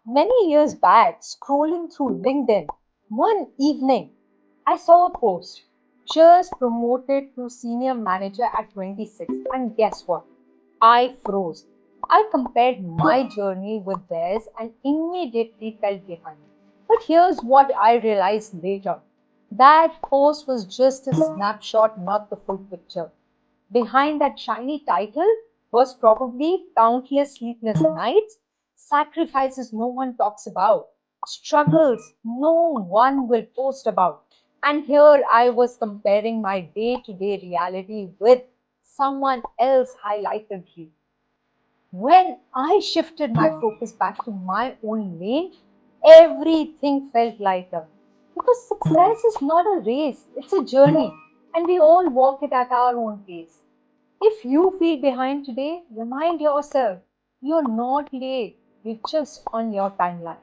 Many years back, scrolling through LinkedIn, one evening I saw a post just promoted to senior manager at 26. And guess what? I froze. I compared my journey with theirs and immediately fell behind. But here's what I realized later, that post was just a snapshot, not the full picture. Behind that shiny title was probably countless sleepless nights, sacrifices no one talks about, struggles no one will post about. And here I was comparing my day to day reality with someone else highlighted reel. When I shifted my focus back to my own lane, everything felt lighter. Because success is not a race, it's a journey, and we all walk it at our own pace. If you feel behind today, remind yourself you're not late, you're just on your timeline.